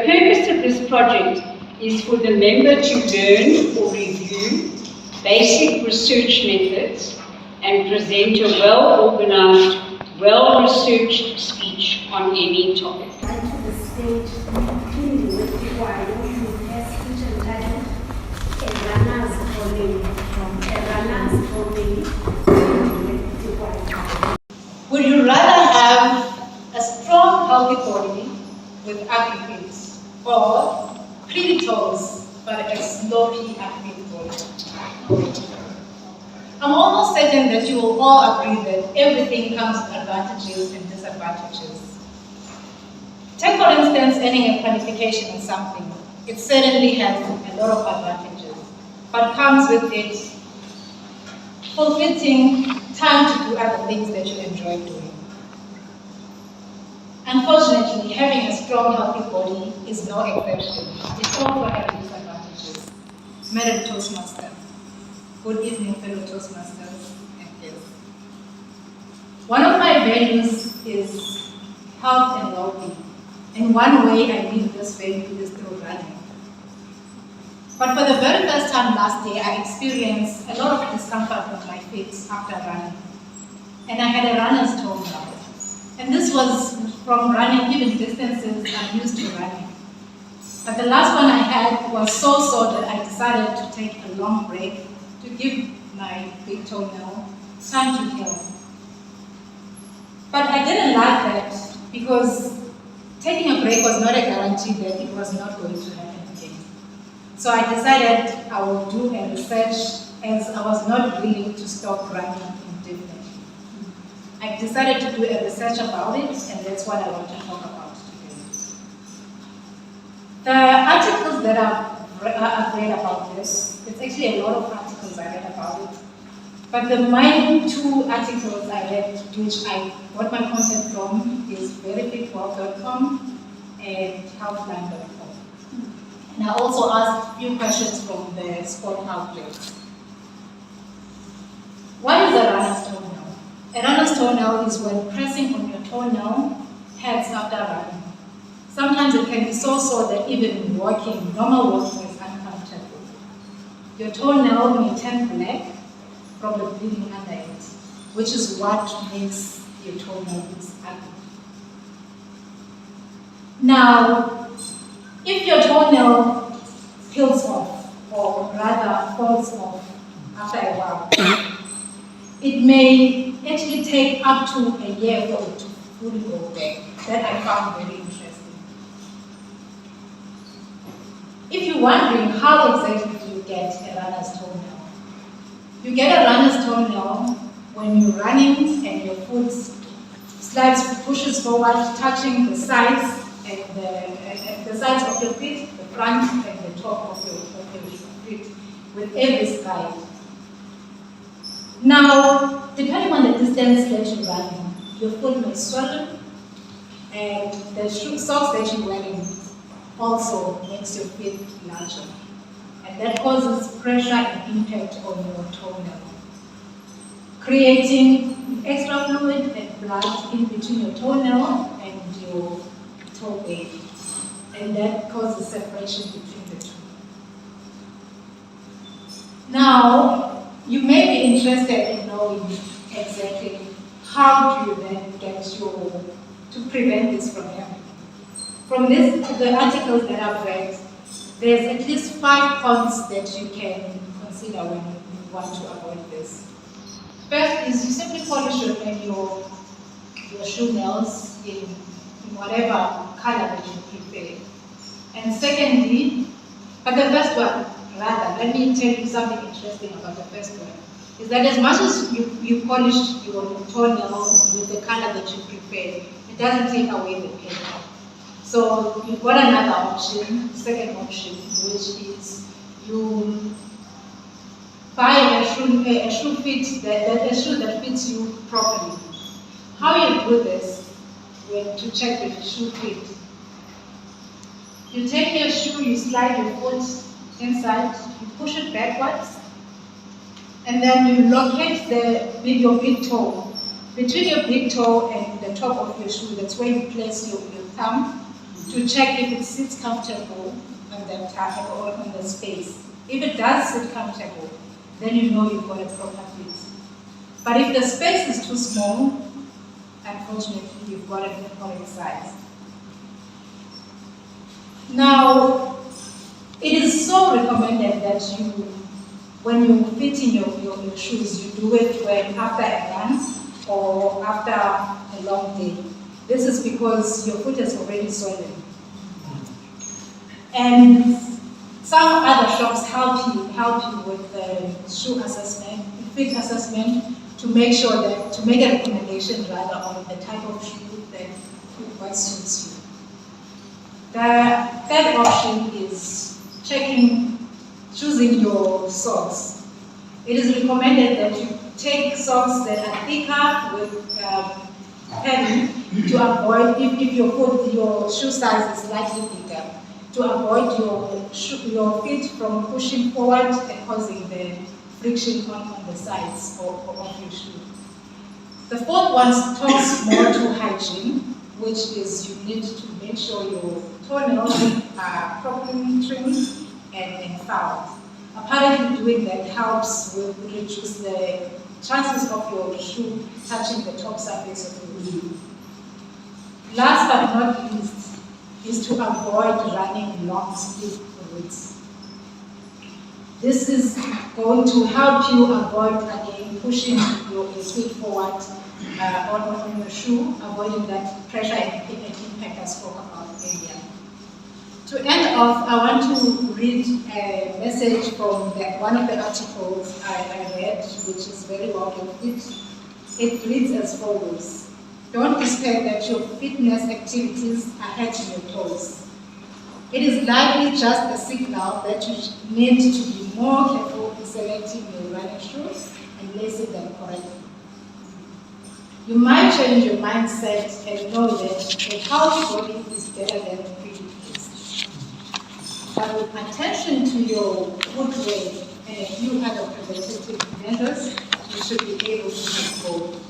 purpose of this project is for the member to learn or review basic research methods and present a well-organized, well-researched speech on any topic. To the stage, clearly with people I know who has speech and talent, Would you rather have a strong, healthy body with ugly feet, or pretty toes but a sloppy, ugly body? I'm almost certain that you will all agree that everything comes with advantages and disadvantages. Take, for instance, earning a qualification in something. It certainly has a lot of advantages, but comes with it forfeiting time to do other things that you enjoy doing. Unfortunately, having a strong, healthy body is no exception. It also has disadvantages. Madam Toastmaster. Good evening, fellow Toastmasters and guests. One of my values is health and well-being. And one way I live this value is through running. But for the very first time last year, I experienced a lot of discomfort with my feet after running. And I had a runner's toenail. And this was from running even distances I'm used to running. But the last one I had was so sore that I decided to take a long break to give my big toenail time to heal. But I didn't like that because taking a break was not a guarantee that it was not going to happen again. So I decided I would do a research as I was not willing to stop running indefinitely. I decided to do a research about it, and that's what I want to talk about today. The articles that I've read about this, it's actually a lot of articles I read about it, but the main two articles I read, which I got my content from, is veryfitworld.com and healthline.com. And I also asked a few questions from the sport outlets. What is a runner's toenail? A runner's toenail is when pressing on your toenail hurts after running. Sometimes it can be so sore that even walking, normal walking is uncomfortable. Your toenail may turn black from the bleeding under it, which is what makes your toenail look ugly. Now, if your toenail peels off, or rather falls off after a while, it may actually take up to a year for it to fully go back. That I found very interesting. If you're wondering how exactly do you get a runner's toenail, you get a runner's toenail when you're running and your foot pushes forward, touching the sides and the sides of your feet, the front and the top of your feet with every stride. Now, depending on the distance that you're running, your foot may swell, and the socks that you're wearing also makes your feet larger. And that causes pressure and impact on your toenail, creating extra fluid and blood in between your toenail and your toe bed. And that causes separation between the two. Now, you may be interested in knowing exactly how do you then get to prevent this from happening. From the articles that I've read, there's at least 5 points that you can consider when you want to avoid this. First is you simply polish your shoe nails in whatever color that you prefer. And secondly, but the first one, rather, let me tell you something interesting about the first one, is that as much as you polish your toenail with the color that you prefer, it doesn't take away the pain. So you've got another option, second option, which is you buy a shoe that fits you properly. How you do this, to check if the shoe fits. You take your shoe, you slide your foot inside, you push it backwards, and then you locate your big toe. Between your big toe and the top of your shoe, that's where you place your thumb. to check if it sits comfortable on the table or on the space. If it does sit comfortable, then you know you've got a proper fit. But if the space is too small, unfortunately, you've got an incorrect size. Now, it is so recommended that you, when you're fitting your shoes, you do it after a run or after a long day. This is because your foot is already swollen. And some other shops help you with the shoe assessment, fit assessment, to make sure that, to make a recommendation rather on the type of shoe that what suits you. The third option is choosing your socks. It is recommended that you take socks that are thicker with padding to avoid, if your shoe size is slightly bigger, to avoid your feet from pushing forward and causing the friction on the sides of your shoe. The fourth one talks more to hygiene, which is you need to make sure your toenails are properly trimmed and filed. Apparently doing that helps with reduce the chances of your shoe touching the top surface of your shoe. Last but not least is to avoid running long stiff routes. This is going to help you avoid again pushing your feet forward on your shoe, avoiding that pressure and impact I spoke about earlier. To end off, I want to read a message from one of the articles I read, which is very well written. It reads as follows: don't despair that your fitness activities are hurting your toes. It is likely just a signal that you need to be more careful in selecting your running shoes and lacing them correctly. You might change your mindset and know that a healthy body is better than a pretty face. But with attention to your footwear and a few other preventative measures, you should be able to control.